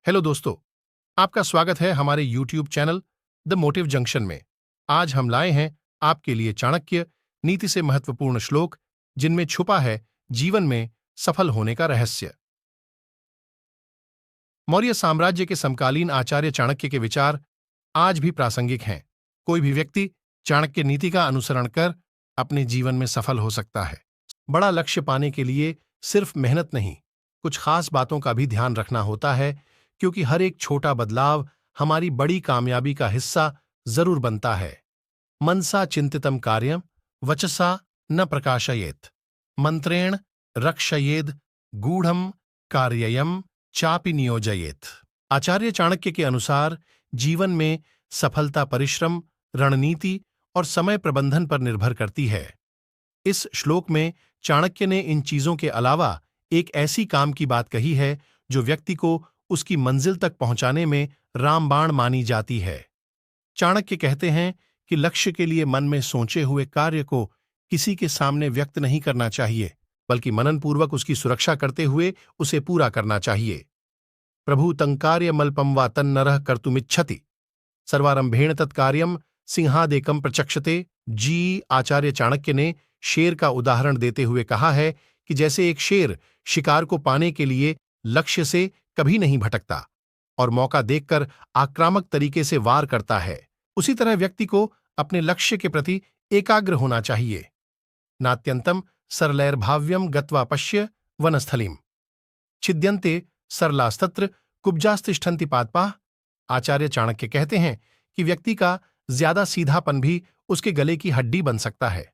Hello दोस्तों, आपका स्वागत है हमारे YouTube channel the motive junction में। आज हम लाए हैं आपके लिए चाणक्य नीति से महत्वपूर्ण श्लोक, जिनमें छुपा है जीवन में सफल होने का रहस्य। मौर्य साम्राज्य के समकालीन आचार्य चाणक्य के विचार आज भी प्रासंगिक हैं। कोई भी व्यक्ति चाणक्य नीति का अनुसरण कर अपने जीवन में सफल हो सकता है। बड़ा लक्ष्य पाने के लिए सिर्फ मेहनत नहीं, कुछ खास बातों का भी ध्यान रखना होता है, क्योंकि हर एक छोटा बदलाव हमारी बड़ी कामयाबी का हिस्सा जरूर बनता है। मनसा चिंतितम कार्यम वचसा न प्रकाशयेत, मंत्रेण रक्षयेद गूढ़म कार्ययम चापि नियोजयेत। आचार्य चाणक्य के अनुसार जीवन में सफलता परिश्रम, रणनीति और समय प्रबंधन पर निर्भर करती है। इस श्लोक में चाणक्य ने इन चीजों के अलावा एक ऐसी काम की बात कही है जो व्यक्ति को उसकी मंजिल तक पहुंचाने में रामबाण मानी जाती है। चाणक्य कहते हैं कि लक्ष्य के लिए मन में सोचे हुए कार्य को किसी के सामने व्यक्त नहीं करना चाहिए, बल्कि मननपूर्वक उसकी सुरक्षा करते हुए उसे पूरा करना चाहिए। प्रभु तंकार्यमल्पम वा तन्नरः कर्तुमिच्छति, सर्वारंभेण तत्कार्यम सिंहादेकम प्रचक्षते। जी आचार्य चाणक्य ने शेर का उदाहरण देते हुए कहा है कि जैसे एक शेर शिकार को पाने के लिए लक्ष्य से कभी नहीं भटकता और मौका देखकर आक्रामक तरीके से वार करता है, उसी तरह व्यक्ति को अपने लक्ष्य के प्रति एकाग्र होना चाहिए। नात्यंतम सरलैर्भाव्यम गत्वा पश्य वनस्थलीम, छिद्यन्ते सरलास्तत्र कुब्जास्तिष्ठन्ति पादपाः। आचार्य चाणक्य कहते हैं कि व्यक्ति का ज्यादा सीधापन भी उसके गले की हड्डी बन सकता है।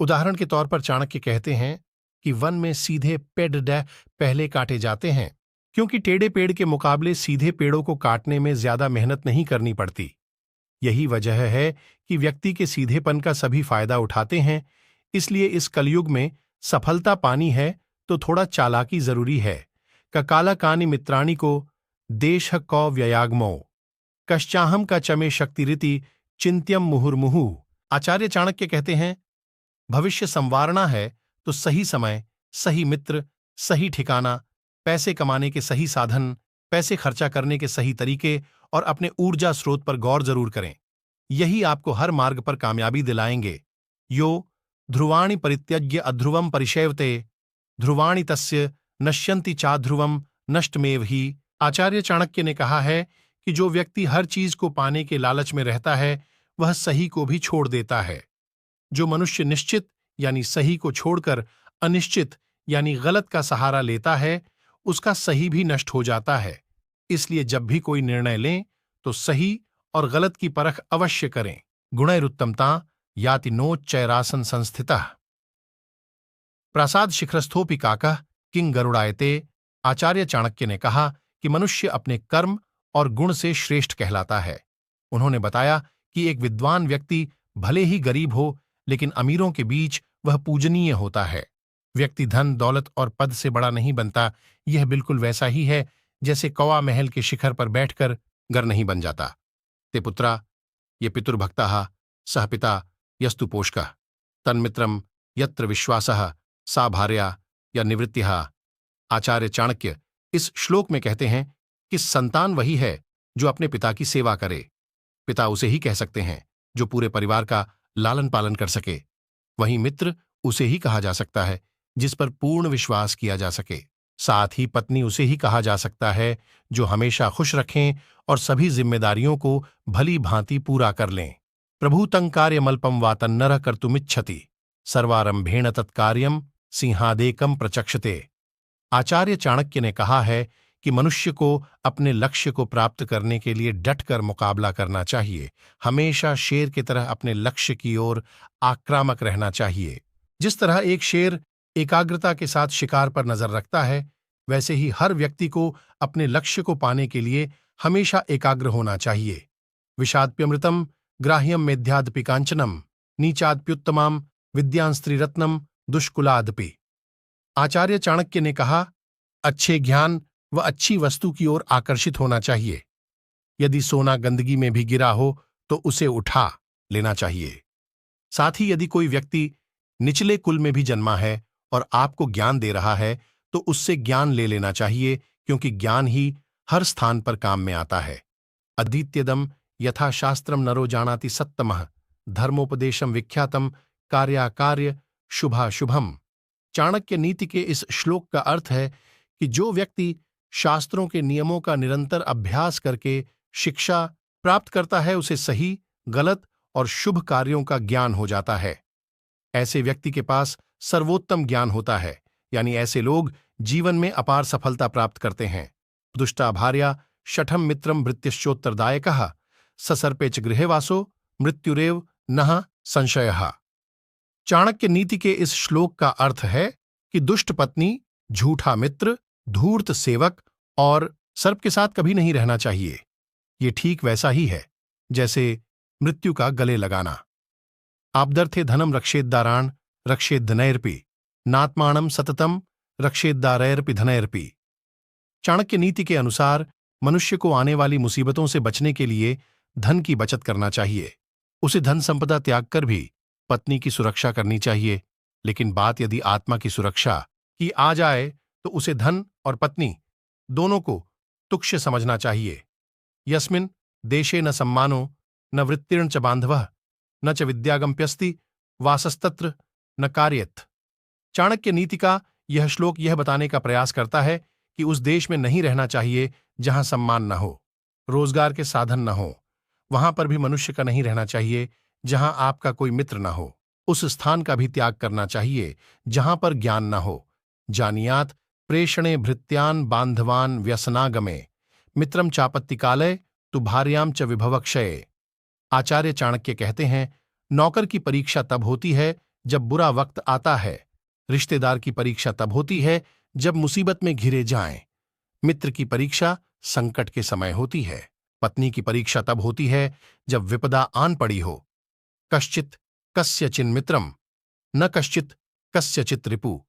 उदाहरण के तौर पर चाणक्य कहते हैं कि वन में सीधे पेड़ पहले काटे जाते हैं, क्योंकि टेढ़े पेड़ के मुकाबले सीधे पेड़ों को काटने में ज्यादा मेहनत नहीं करनी पड़ती। यही वजह है कि व्यक्ति के सीधेपन का सभी फायदा उठाते हैं। इसलिए इस कलयुग में सफलता पानी है तो थोड़ा चालाकी जरूरी है। ककाला कानि मित्राणि को देश कौ व्ययागमो, कश्चाहम का चमे शक्तिरिति चिंत्यम मुहुर्मुहु। आचार्य चाणक्य कहते हैं, भविष्य संवारना है तो सही समय, सही मित्र, सही ठिकाना, पैसे कमाने के सही साधन, पैसे खर्चा करने के सही तरीके और अपने ऊर्जा स्रोत पर गौर जरूर करें। यही आपको हर मार्ग पर कामयाबी दिलाएंगे। यो ध्रुवाणि परित्यज्य अध्रुवम परिशैवते, ध्रुवाणि तस्य नश्यन्ति चाध्रुवम नष्टमेव ही। आचार्य चाणक्य ने कहा है कि जो व्यक्ति हर चीज को पाने के लालच में रहता है, वह सही को भी छोड़ देता है। जो मनुष्य निश्चित यानी सही को छोड़कर अनिश्चित यानी गलत का सहारा लेता है, उसका सही भी नष्ट हो जाता है। इसलिए जब भी कोई निर्णय लें तो सही और गलत की परख अवश्य करें। गुणैरुत्तमता याति नोच्चैरासन संस्थितः, प्रासाद शिखरस्थोपि काकः किं गरुड़ायते। आचार्य चाणक्य ने कहा कि मनुष्य अपने कर्म और गुण से श्रेष्ठ कहलाता है। उन्होंने बताया कि एक विद्वान व्यक्ति भले ही गरीब हो, लेकिन अमीरों के बीच वह पूजनीय होता है। व्यक्ति धन, दौलत और पद से बड़ा नहीं बनता। यह बिल्कुल वैसा ही है जैसे कौवा महल के शिखर पर बैठकर गर नहीं बन जाता। ते पुत्रा ये पितुर्भक्तः सह पिता यस्तु पोषकः, तन्मित्रम यत्र विश्वासः सा भार्या या निवृत्तिः। आचार्य चाणक्य इस श्लोक में कहते हैं कि संतान वही है जो अपने पिता की सेवा करे। पिता उसे ही कह सकते हैं जो पूरे परिवार का लालन पालन कर सके। वहीं मित्र उसे ही कहा जा सकता है जिस पर पूर्ण विश्वास किया जा सके। साथ ही पत्नी उसे ही कहा जा सकता है जो हमेशा खुश रखें और सभी जिम्मेदारियों को भली भांति पूरा कर लें। प्रभु तंकार्यमल्पम वा तन्नरः कर्तुमिच्छति, सर्वारंभेण तत्कार्यम सिंहादेकम प्रचक्षते। आचार्य चाणक्य ने कहा है कि मनुष्य को अपने लक्ष्य को प्राप्त करने के लिए डटकर मुकाबला करना चाहिए। हमेशा शेर की तरह अपने लक्ष्य की ओर आक्रामक रहना चाहिए। जिस तरह एक शेर एकाग्रता के साथ शिकार पर नजर रखता है, वैसे ही हर व्यक्ति को अपने लक्ष्य को पाने के लिए हमेशा एकाग्र होना चाहिए। विषाद्प्यमृतम ग्राह्यम मेध्यादपि कांचनम, नीचाद्प्युत्तमाम विद्यां स्त्रीरत्नम दुष्कुलादपि। आचार्य चाणक्य ने कहा, अच्छे ज्ञान व अच्छी वस्तु की ओर आकर्षित होना चाहिए। यदि सोना गंदगी में भी गिरा हो तो उसे उठा लेना चाहिए। साथ ही यदि कोई व्यक्ति निचले कुल में भी जन्मा है और आपको ज्ञान दे रहा है तो उससे ज्ञान ले लेना चाहिए, क्योंकि ज्ञान ही हर स्थान पर काम में आता है। अधीत्यदम यथा शास्त्रम नरो जानाति सत्तमः धर्मोपदेशम विख्यातम कार्याकार्य शुभाशुभम। चाणक्य नीति के इस श्लोक का अर्थ है कि जो व्यक्ति शास्त्रों के नियमों का निरंतर अभ्यास करके शिक्षा प्राप्त करता है उसे सही, गलत और शुभ कार्यों का ज्ञान हो जाता है। ऐसे व्यक्ति के पास सर्वोत्तम ज्ञान होता है, यानी ऐसे लोग जीवन में अपार सफलता प्राप्त करते हैं। दुष्टा भार्या शठम मित्रम भृत्यश्चोत्तरदायकः ससर्पे च गृहे वासो मृत्युरेव नः संशयः। चाणक्य नीति के इस श्लोक का अर्थ है कि दुष्ट पत्नी, झूठा मित्र, धूर्त सेवक और सर्प के साथ कभी नहीं रहना चाहिए। ये ठीक वैसा ही है जैसे मृत्यु का गले लगाना। आब्दर्थे धनम रक्षेद्दाराण रक्षेद्धनैर्पि नात्माणम सततम रक्षेद्दारैर्पि धनैर्पि। चाणक्य नीति के अनुसार मनुष्य को आने वाली मुसीबतों से बचने के लिए धन की बचत करना चाहिए। उसे धन संपदा त्याग कर भी पत्नी की सुरक्षा करनी चाहिए, लेकिन बात यदि आत्मा की सुरक्षा की आ जाए तो उसे धन और पत्नी दोनों को तुक्ष्य समझना चाहिए। यस्मिन् देशे न सम्मानो न वृत्तिर्न च बांधवः न च विद्यागम्प्यस्ति वासस्तत्र न कार्येत। चाणक्य नीति का यह श्लोक यह बताने का प्रयास करता है कि उस देश में नहीं रहना चाहिए जहां सम्मान न हो, रोजगार के साधन न हो। वहां पर भी मनुष्य का नहीं रहना चाहिए जहां आपका कोई मित्र न हो। उस स्थान का भी त्याग करना चाहिए जहां पर ज्ञान न हो। जानियात प्रेषणे भृत्यान बांधवान व्यसनागमे मित्रम चापत्तिकालय तु भार्याम च विभवक्षये। आचार्य चाणक्य कहते हैं, नौकर की परीक्षा तब होती है जब बुरा वक्त आता है, रिश्तेदार की परीक्षा तब होती है जब मुसीबत में घिरे जाएं, मित्र की परीक्षा संकट के समय होती है, पत्नी की परीक्षा तब होती है जब विपदा आन पड़ी हो। कश्चित कस्यचिन मित्रम न कश्चित कस्यचित रिपु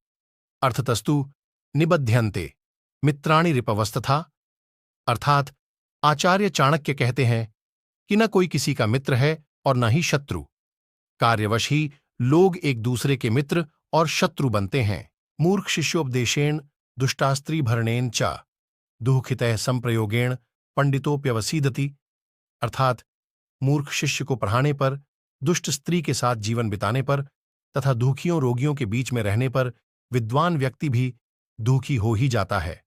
अर्थतस्तु निबध्यन्ते मित्राणि रिपवस्तथा। अर्थात आचार्य चाणक्य कहते हैं कि न कोई किसी का मित्र है और न ही शत्रु। कार्यवश ही लोग एक दूसरे के मित्र और शत्रु बनते हैं। मूर्ख शिष्योपदेशेन दुष्टास्त्री भरणेन च दुःखितः संप्रयोगेण पंडितोप्यवसीदति। अर्थात मूर्ख शिष्य को पढ़ाने पर, दुष्ट स्त्री के साथ जीवन बिताने पर तथा दुखियों रोगियों के बीच में रहने पर विद्वान व्यक्ति भी दुखी हो ही जाता है।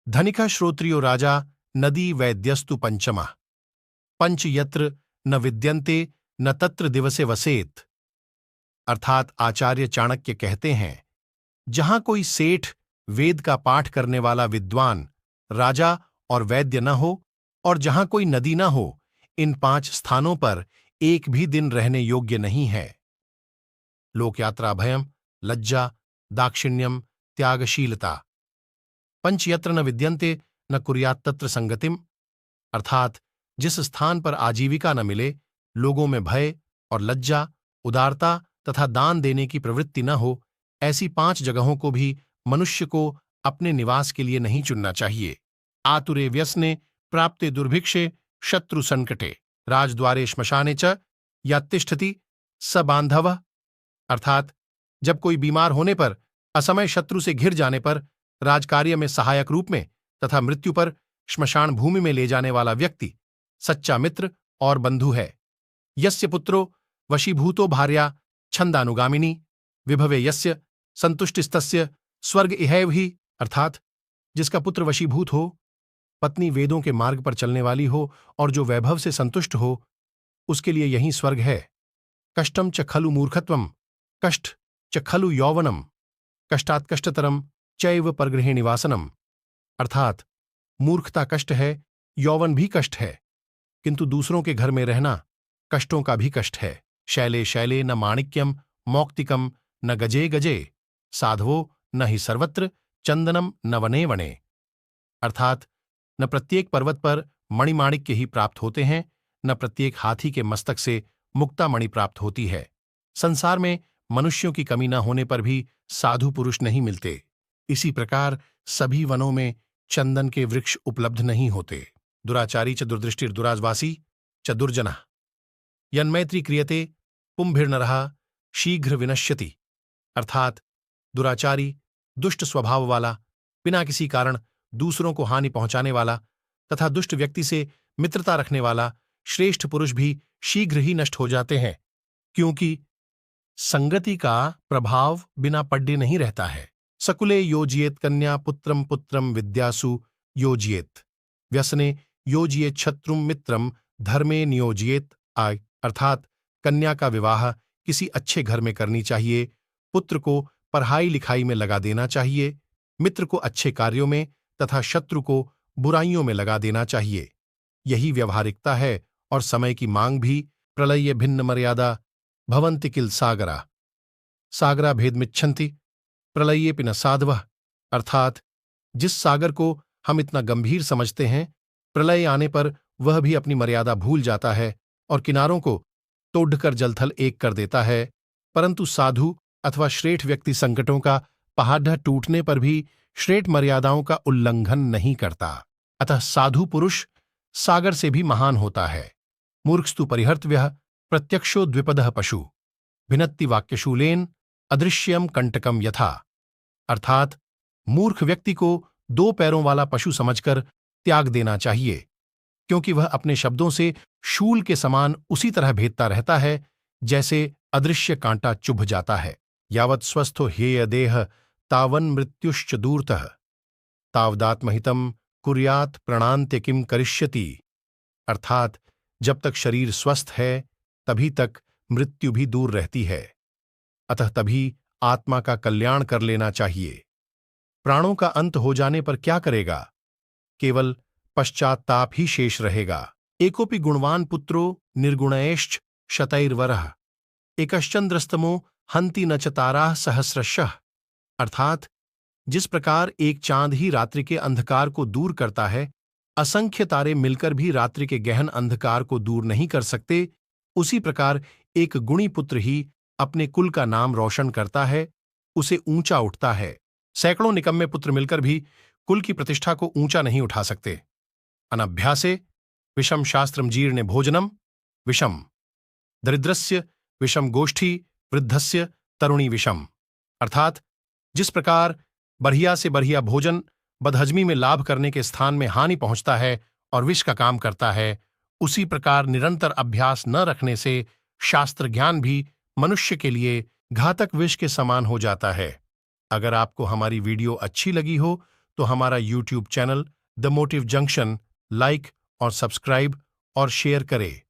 धनिका श्रोत्रियो राजा नदी वैद्यस्तु पंचमा पंच यत्र न विद्यन्ते न तत्र दिवसे वसेत। अर्थात आचार्य चाणक्य कहते हैं, जहां कोई सेठ, वेद का पाठ करने वाला विद्वान, राजा और वैद्य न हो और जहां कोई नदी न हो, इन 5 स्थानों पर एक भी दिन रहने योग्य नहीं है। लोकयात्रा भयम, लज्जा, दाक्षिण्यम, त्यागशीलता। पंच यत्र न विद्यन्ते न कुर्यात् तत्र संगतिम। अर्थात जिस स्थान पर आजीविका न मिले, लोगों में भय और लज्जा, उदारता तथा दान देने की प्रवृत्ति न हो, ऐसी 5 जगहों को भी मनुष्य को अपने निवास के लिए नहीं चुनना चाहिए। आतुरे व्यसने प्राप्ते दुर्भिक्षे शत्रु संकटे राजद्वारे श्मशाने च या तिष्ठति स बांधवः। अर्थात जब कोई बीमार होने पर, असमय शत्रु से घिर जाने पर, राजकार्य में सहायक रूप में तथा मृत्यु पर श्मशान भूमि में ले जाने वाला व्यक्ति सच्चा मित्र और बंधु है। यस्य पुत्रो वशीभूतो भार्या छंदानुगामिनी विभवे यस्य संतुष्टिस्तस्य स्वर्ग इहैव ही। अर्थात जिसका पुत्र वशीभूत हो, पत्नी वेदों के मार्ग पर चलने वाली हो और जो वैभव से संतुष्ट हो, उसके लिए यही स्वर्ग है। कष्टम च खलु मूर्खत्वम कष्ट च खलु यौवनम कष्टात् कष्टतरम चैव परगृहे निवासनम। अर्थात मूर्खता कष्ट है, यौवन भी कष्ट है, किंतु दूसरों के घर में रहना कष्टों का भी कष्ट है। शैले शैले न माणिक्यम मौक्तिकम न गजे गजे साधवो न ही सर्वत्र चंदनम न वने वने। अर्थात न प्रत्येक पर्वत पर मणिमाणिक्य ही प्राप्त होते हैं, न प्रत्येक हाथी के मस्तक से मुक्तामणि प्राप्त होती है। संसार में मनुष्यों की कमी न होने पर भी साधु पुरुष नहीं मिलते। इसी प्रकार सभी वनों में चंदन के वृक्ष उपलब्ध नहीं होते। दुराचारी च दुर्दृष्टिर्दुरावासी च दुर्जनः यन्मैत्री क्रियते पुंभिर्नरः शीघ्र विनश्यति। अर्थात दुराचारी, दुष्ट स्वभाव वाला, बिना किसी कारण दूसरों को हानि पहुंचाने वाला तथा दुष्ट व्यक्ति से मित्रता रखने वाला श्रेष्ठ पुरुष भी शीघ्र ही नष्ट हो जाते हैं, क्योंकि संगति का प्रभाव बिना पढ़े नहीं रहता है। सकुले योजियेत कन्या पुत्रम पुत्रम विद्यासु योजियेत व्यसने योजियेत शत्रुम मित्रम धर्मे नियोजियेत आय। अर्थात कन्या का विवाह किसी अच्छे घर में करनी चाहिए, पुत्र को पढ़ाई लिखाई में लगा देना चाहिए, मित्र को अच्छे कार्यों में तथा शत्रु को बुराइयों में लगा देना चाहिए। यही व्यवहारिकता है और समय की मांग भी। प्रलय भिन्न मर्यादा भवन्ति किल सागरा सागरा भेदमिच्छन्ति प्रलयेपि न साधवः। अर्थात जिस सागर को हम इतना गंभीर समझते हैं, प्रलय आने पर वह भी अपनी मर्यादा भूल जाता है और किनारों को तोड़कर जलथल एक कर देता है, परंतु साधु अथवा श्रेष्ठ व्यक्ति संकटों का पहाड़ टूटने पर भी श्रेष्ठ मर्यादाओं का उल्लंघन नहीं करता। अतः साधु पुरुष सागर से भी महान होता है। मूर्खस्तु परिहर्तव्यः प्रत्यक्षो द्विपदः पशु भिनत्ति वाक्यशूलेन अदृश्यम कंटकम यथा। अर्थात मूर्ख व्यक्ति को दो पैरों वाला पशु समझकर त्याग देना चाहिए, क्योंकि वह अपने शब्दों से शूल के समान उसी तरह भेदता रहता है जैसे अदृश्य कांटा चुभ जाता है। यावत् स्वस्थो हेय देह तावन् मृत्युश्च दूरतः तावदात्महितम कुर्यात् प्रणान्त्य किम करिष्यति। अर्थात जब तक शरीर स्वस्थ है तभी तक मृत्यु भी दूर रहती है, अतः तभी आत्मा का कल्याण कर लेना चाहिए। प्राणों का अंत हो जाने पर क्या करेगा? केवल पश्चात्ताप ही शेष रहेगा। एकोपि गुणवान पुत्रो निर्गुणैश्च शतैर्वरः एकश्चंद्रस्तमो हन्ति न च ताराः सहस्रशः। अर्थात जिस प्रकार एक चांद ही रात्रि के अंधकार को दूर करता है, असंख्य तारे मिलकर भी रात्रि के गहन अंधकार को दूर नहीं कर सकते, उसी प्रकार एक गुणी पुत्र ही अपने कुल का नाम रोशन करता है, उसे ऊंचा उठता है। सैकड़ों निकम्मे पुत्र मिलकर भी कुल की प्रतिष्ठा को ऊंचा नहीं उठा सकते। अनभ्यासे विषम शास्त्रम जीर्णे भोजनम विषम दरिद्रस्य विषम गोष्ठी वृद्धस्य तरुणी विषम। अर्थात जिस प्रकार बढ़िया से बढ़िया भोजन बदहजमी में लाभ करने के स्थान में हानि पहुंचता है और विष का काम करता है, उसी प्रकार निरंतर अभ्यास न रखने से शास्त्र ज्ञान भी मनुष्य के लिए घातक विष के समान हो जाता है। अगर आपको हमारी वीडियो अच्छी लगी हो तो हमारा YouTube channel the motive junction like और सब्सक्राइब और शेयर करें।